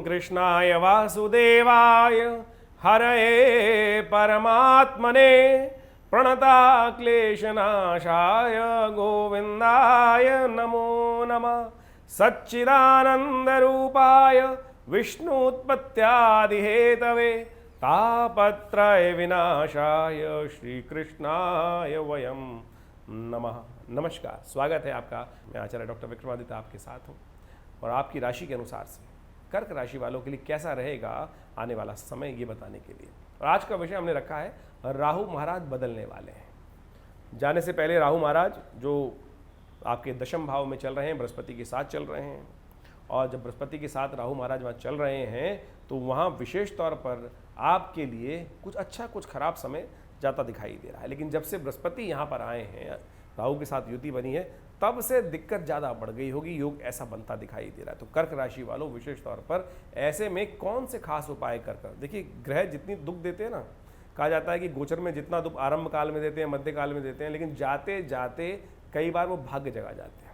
कृष्णाय वासुदेवाय हरये परमात्मने प्रणताक्लेशनाशाय गोविन्दाय नमो नमः। सच्चिदानन्दरूपाय विष्णुत्पत्त्यादिहेतवे तापत्रय विनाशाय श्रीकृष्णाय वयं नमः। नमस्कार, स्वागत है आपका। मैं आचार्य डॉक्टर विक्रमादित्य आपके साथ हूँ और आपकी राशि के अनुसार से कर्क राशि वालों के लिए कैसा रहेगा आने वाला समय ये बताने के लिए। और आज का विषय हमने रखा है राहु महाराज बदलने वाले हैं। जाने से पहले राहु महाराज जो आपके दशम भाव में चल रहे हैं, बृहस्पति के साथ चल रहे हैं, और जब बृहस्पति के साथ राहु महाराज वहाँ चल रहे हैं तो वहाँ विशेष तौर पर आपके लिए कुछ अच्छा कुछ खराब समय जाता दिखाई दे रहा है। लेकिन जब से बृहस्पति यहाँ पर आए हैं, राहु के साथ युति बनी है, तब से दिक्कत ज़्यादा बढ़ गई होगी, योग ऐसा बनता दिखाई दे रहा है। तो कर्क राशि वालों विशेष तौर पर ऐसे में कौन से खास उपाय कर देखिए, ग्रह जितनी दुख देते हैं ना, कहा जाता है कि गोचर में जितना दुख आरंभ काल में देते हैं, मध्य काल में देते हैं, लेकिन जाते जाते कई बार वो भाग्य जगा जाते हैं।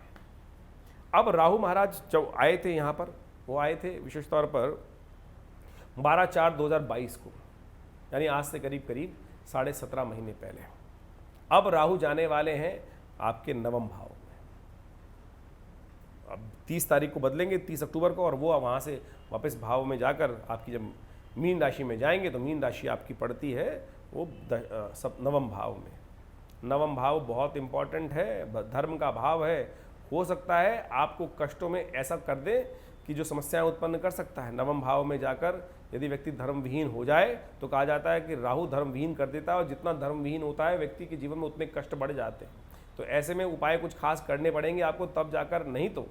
अब राहु महाराज जब आए थे यहाँ पर, वो आए थे विशेष तौर पर 12/4/2022 को, यानी आज से करीब करीब 17.5 महीने पहले। अब राहु जाने वाले हैं आपके नवम भाव में। अब 30 तारीख को बदलेंगे, 30 अक्टूबर को, और वो वहाँ से वापस भाव में जाकर आपकी जब मीन राशि में जाएंगे तो मीन राशि आपकी पड़ती है वो नवम भाव में। नवम भाव बहुत इम्पॉर्टेंट है, धर्म का भाव है। हो सकता है आपको कष्टों में ऐसा कर दे कि जो समस्याएं उत्पन्न कर सकता है। नवम भाव में जाकर यदि व्यक्ति धर्मविहीन हो जाए तो कहा जाता है कि राहु धर्मविहीन कर देता है, और जितना धर्मविहीन होता है व्यक्ति के जीवन में उतने कष्ट बढ़ जाते हैं। तो ऐसे में उपाय कुछ खास करने पड़ेंगे आपको, तब जाकर, नहीं तो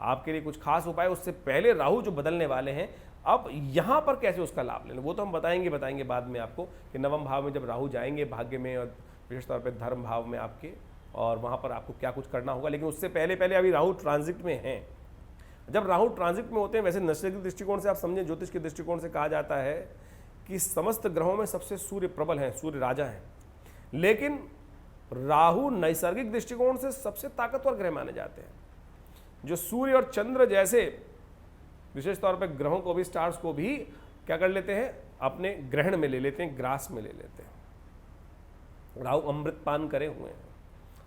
आपके लिए कुछ खास उपाय। उससे पहले राहु जो बदलने वाले हैं, अब यहाँ पर कैसे उसका लाभ लेना वो तो हम बताएंगे बाद में आपको कि नवम भाव में जब राहु जाएंगे भाग्य में, और विशेष तौर पर धर्म भाव में आपके, और वहाँ पर आपको क्या कुछ करना होगा। लेकिन उससे पहले अभी राहु ट्रांजिट में हैं। जब राहु ट्रांजिट में होते हैं, वैसे नैसर्गिक दृष्टिकोण से आप समझें, ज्योतिष के दृष्टिकोण से कहा जाता है कि समस्त ग्रहों में सबसे सूर्य प्रबल हैं, सूर्य राजा हैं, लेकिन राहु नैसर्गिक दृष्टिकोण से सबसे ताकतवर ग्रह माने जाते हैं। जो सूर्य और चंद्र जैसे विशेष तौर पर ग्रहों को भी, स्टार्स को भी क्या कर लेते हैं, अपने ग्रहण में ले लेते हैं, ग्रास में ले लेते हैं। राहु अमृतपान करे हुए हैं,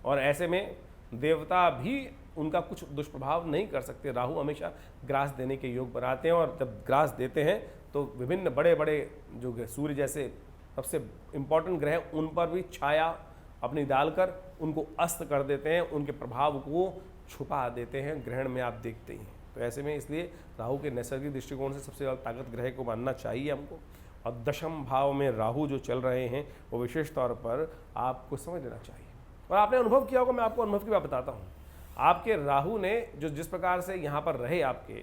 और ऐसे में देवता भी उनका कुछ दुष्प्रभाव नहीं कर सकते। राहु हमेशा ग्रास देने के योग बनाते हैं, और जब ग्रास देते हैं तो विभिन्न बड़े बड़े जो सूर्य जैसे सबसे इम्पोर्टेंट ग्रह, उन पर भी छाया अपनी डालकर उनको अस्त कर देते हैं, उनके प्रभाव को छुपा देते हैं, ग्रहण में आप देखते ही हैं। तो ऐसे में इसलिए राहु के नैसर्गिक दृष्टिकोण से सबसे ज़्यादा ताकत ग्रह को मानना चाहिए हमको। और दशम भाव में राहु जो चल रहे हैं वो विशेष तौर पर आपको समझ लेना चाहिए। और आपने अनुभव किया होगा, मैं आपको अनुभव की बात बताता हूँ। आपके राहु ने जो जिस प्रकार से यहाँ पर रहे आपके,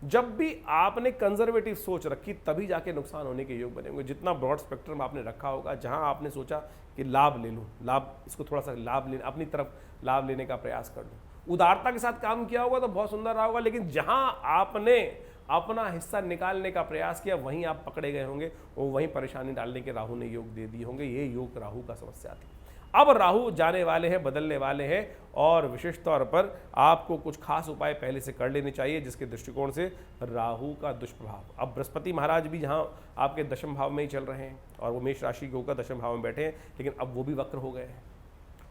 जब भी आपने कंजर्वेटिव सोच रखी तभी जाके नुकसान होने के योग बने होंगे। जितना ब्रॉड स्पेक्ट्रम आपने रखा होगा, जहाँ आपने सोचा कि लाभ ले लूँ, लाभ, इसको थोड़ा सा लाभ ले, अपनी तरफ लाभ लेने का प्रयास कर लूँ, उदारता के साथ काम किया होगा तो बहुत सुंदर रहा होगा। लेकिन जहाँ आपने अपना हिस्सा निकालने का प्रयास किया, वहीं आप पकड़े गए होंगे, और वहीं परेशानी डालने के राहु ने योग दे दिए होंगे। ये योग राहु का समस्या थी। अब राहु जाने वाले हैं, बदलने वाले हैं, और विशेष तौर पर आपको कुछ खास उपाय पहले से कर लेने चाहिए, जिसके दृष्टिकोण से राहु का दुष्प्रभाव। अब बृहस्पति महाराज भी जहाँ आपके दशम भाव में ही चल रहे हैं, और वो मेष राशि के होकर दशम भाव में बैठे हैं, लेकिन अब वो भी वक्र हो गए हैं,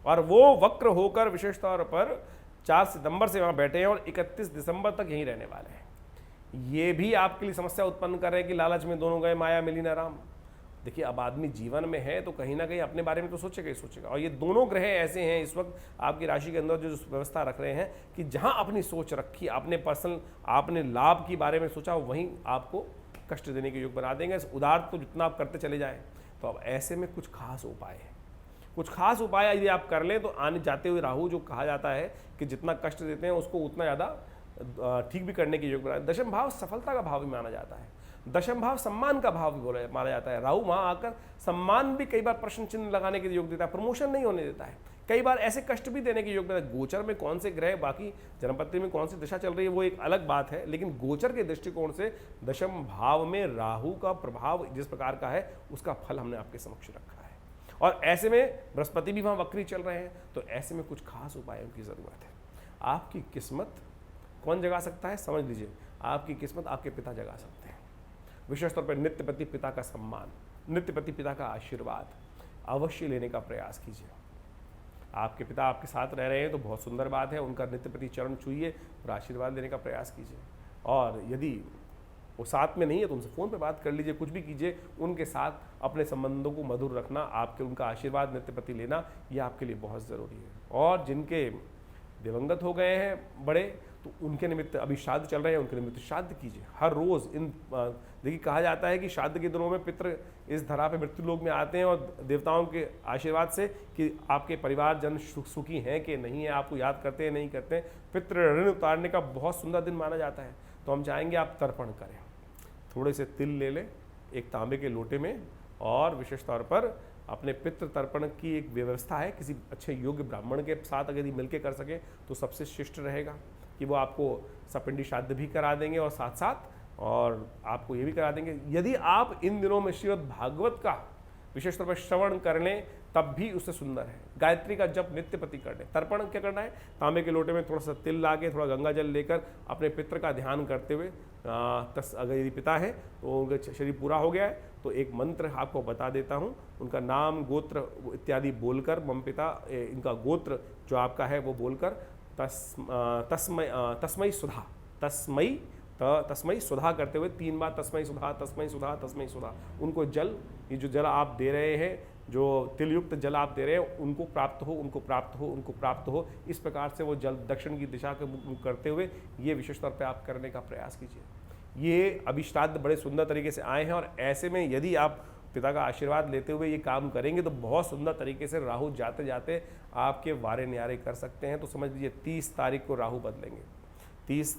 और वो वक्र होकर विशेष तौर पर 4 सितंबर से वहाँ बैठे हैं, और 31 दिसंबर तक यहीं रहने वाले हैं। ये भी आपके लिए समस्या उत्पन्न कर रहे हैं कि लालच में दोनों गए, माया मिली न राम। देखिए, अब आदमी जीवन में है तो कहीं ना कहीं अपने बारे में तो सोचेगा ही सोचेगा, और ये दोनों ग्रह ऐसे हैं इस वक्त आपकी राशि के अंदर जो व्यवस्था रख रहे हैं कि जहां अपनी सोच रखी, अपने पर्सनल आपने लाभ के बारे में सोचा, वहीं आपको कष्ट देने के योग बना देंगे। उदार तो जितना आप करते चले जाएं। तो अब ऐसे में कुछ खास उपाय है, कुछ खास उपाय यदि आप कर लें तो आने जाते हुए राहु जो कहा जाता है कि जितना कष्ट देते हैं उसको उतना ज़्यादा ठीक भी करने के योग बना। दशम भाव सफलता का भाव भी माना जाता है, दशम भाव सम्मान का भाव भी माना जाता है। राहु वहाँ आकर सम्मान भी कई बार प्रश्न चिन्ह लगाने के योग देता है, प्रमोशन नहीं होने देता है, कई बार ऐसे कष्ट भी देने के योग देता है। गोचर में कौन से ग्रह, बाकी जन्मपत्री में कौन सी दिशा चल रही है वो एक अलग बात है, लेकिन गोचर के दृष्टिकोण से दशम भाव में राहु का प्रभाव जिस प्रकार का है उसका फल हमने आपके समक्ष रखा है। और ऐसे में बृहस्पति भी वहाँ वक्री चल रहे हैं, तो ऐसे में कुछ खास उपायों की ज़रूरत है। आपकी किस्मत कौन जगा सकता है, समझ लीजिए। आपकी किस्मत आपके पिता जगा सकते हैं। विशेष तौर पर नित्य प्रति पिता का सम्मान, नित्य प्रति पिता का आशीर्वाद अवश्य लेने का प्रयास कीजिए। आपके पिता आपके साथ रह रहे हैं तो बहुत सुंदर बात है, उनका नित्य प्रति चरण छूइए और आशीर्वाद लेने का प्रयास कीजिए। और यदि वो साथ में नहीं है तो उनसे फ़ोन पे बात कर लीजिए, कुछ भी कीजिए, उनके साथ अपने संबंधों को मधुर रखना, आपके उनका आशीर्वाद नित्य प्रति लेना, ये आपके लिए बहुत ज़रूरी है। और जिनके दिवंगत हो गए हैं बड़े, तो उनके निमित्त अभी श्राद्ध चल रहे हैं, उनके निमित्त श्राद्ध कीजिए हर रोज़। इन देखिए कहा जाता है कि श्राद्ध के दिनों में पितृ इस धरा पे मृत्यु लोक में आते हैं और देवताओं के आशीर्वाद से कि आपके परिवारजन सुखी हैं कि नहीं है, आपको याद करते हैं नहीं करते हैं, पितृ ऋण उतारने का बहुत सुंदर दिन माना जाता है। तो हम चाहेंगे आप तर्पण करें, थोड़े से तिल ले लें एक तांबे के लोटे में, और विशेष तौर पर अपने पितृ तर्पण की एक व्यवस्था है, किसी अच्छे योग्य ब्राह्मण के साथ अगर ये मिलके कर सके तो सबसे शिष्ट रहेगा कि वो आपको सपिंडी श्राद्ध भी करा देंगे और साथ साथ और आपको ये भी करा देंगे। यदि आप इन दिनों में श्रीमद् भागवत का विशेष तौर पर श्रवण कर लें तब भी उससे सुंदर है। गायत्री का जप नित्य प्रति कर लें। तर्पण क्या करना है, तांबे के लोटे में थोड़ा सा तिल ला के थोड़ा गंगा जल लेकर अपने पितृ का ध्यान करते हुए अगर यदि पिता है तो उनका शरीर पूरा हो गया है तो एक मंत्र आपको बता देता हूँ, उनका नाम गोत्र इत्यादि बोलकर, मम पिता इनका गोत्र जो आपका है वो बोलकर तस्मै सुधा, तस्मै सुधा करते हुए 3 बार तस्मै सुधा तस्मै सुधा तस्मै सुधा, उनको जल, ये जो जल आप दे रहे हैं, जो तिलयुक्त जल आप दे रहे हैं, उनको प्राप्त हो, उनको प्राप्त हो, उनको प्राप्त हो, इस प्रकार से वो जल दक्षिण की दिशा के मुख करते हुए ये विशेष तौर पे आप करने का प्रयास कीजिए। ये अभी श्राद्ध बड़े सुंदर तरीके से आए हैं और ऐसे में यदि आप पिता का आशीर्वाद लेते हुए ये काम करेंगे तो बहुत सुंदर तरीके से राहु जाते जाते आपके वारे न्यारे कर सकते हैं। तो समझ लीजिए 30 तारीख को राहु बदलेंगे, 30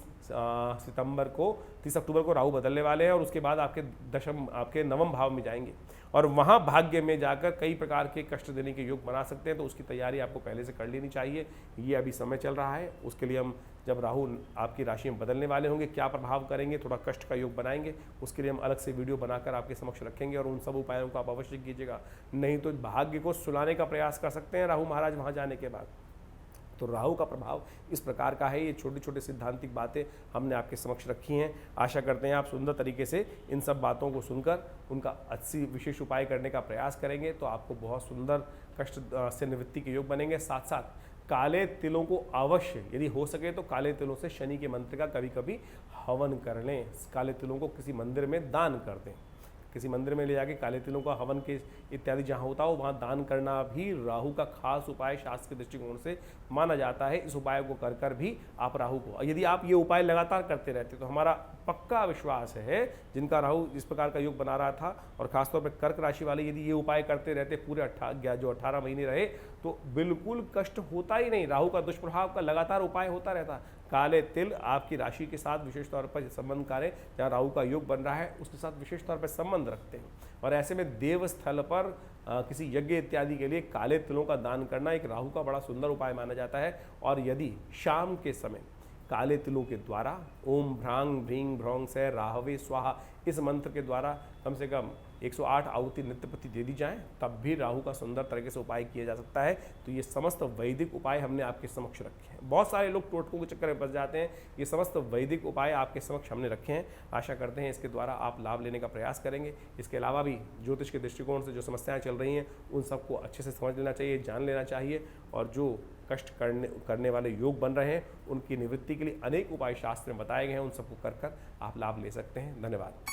अक्टूबर को राहु बदलने वाले हैं और उसके बाद आपके नवम भाव में जाएंगे और वहाँ भाग्य में जाकर कई प्रकार के कष्ट देने के योग बना सकते हैं। तो उसकी तैयारी आपको पहले से कर लेनी चाहिए। ये अभी समय चल रहा है, उसके लिए हम जब राहु आपकी राशि में बदलने वाले होंगे क्या प्रभाव करेंगे, थोड़ा कष्ट का योग बनाएंगे, उसके लिए हम अलग से वीडियो बनाकर आपके समक्ष रखेंगे और उन सब उपायों को आप अवश्य कीजिएगा। नहीं तो भाग्य को सुलाने का प्रयास कर सकते हैं राहु महाराज वहाँ जाने के बाद। तो राहु का प्रभाव इस प्रकार का है। ये छोटी छोटी सिद्धांतिक बातें हमने आपके समक्ष रखी हैं। आशा करते हैं आप सुंदर तरीके से इन सब बातों को सुनकर उनका 80 विशेष उपाय करने का प्रयास करेंगे तो आपको बहुत सुंदर कष्ट से निवृत्ति के योग बनेंगे। साथ साथ काले तिलों को अवश्य यदि हो सके तो काले तिलों से शनि के मंत्र का कभी कभी हवन कर लें। काले तिलों को किसी मंदिर में दान कर दें, किसी मंदिर में ले जाके काले तिलों का हवन के इत्यादि जहाँ होता हो वहाँ दान करना भी राहु का खास उपाय शास्त्र के दृष्टिकोण से माना जाता है। इस उपाय को कर कर भी आप राहु को, यदि आप ये उपाय लगातार करते रहते तो हमारा पक्का विश्वास है जिनका राहु इस प्रकार का योग बना रहा था और खासतौर पर कर्क राशि वाले यदि ये उपाय करते रहते पूरे 18 महीने रहे तो बिल्कुल कष्ट होता ही नहीं। राहु का दुष्प्रभाव का लगातार उपाय होता रहता। काले तिल आपकी राशि के साथ विशेष तौर पर संबंध कार्य जहाँ राहु का योग बन रहा है उसके साथ विशेष तौर पर संबंध रखते हैं और ऐसे में देव स्थल पर किसी यज्ञ इत्यादि के लिए काले तिलों का दान करना एक राहु का बड़ा सुंदर उपाय माना जाता है। और यदि शाम के समय काले तिलों के द्वारा ओम भ्रांग भ्रींग भ्रौंग से राहवे स्वाहा इस मंत्र के द्वारा कम से कम 108 आहुति नित्य प्रति दे दी जाए तब भी राहु का सुंदर तरीके से उपाय किया जा सकता है। तो ये समस्त वैदिक उपाय हमने आपके समक्ष रखे हैं। बहुत सारे लोग टोटकों के चक्कर में फंस जाते हैं, ये समस्त वैदिक उपाय आपके समक्ष हमने रखे हैं। आशा करते हैं इसके द्वारा आप लाभ लेने का प्रयास करेंगे। इसके अलावा भी ज्योतिष के दृष्टिकोण से जो समस्याएं चल रही हैं उन सबको अच्छे से समझ लेना चाहिए, जान लेना चाहिए और जो कष्ट करने वाले योग बन रहे हैं उनकी निवृत्ति के लिए अनेक उपाय शास्त्र में बताए गए हैं, उन सबको कर आप लाभ ले सकते हैं। धन्यवाद।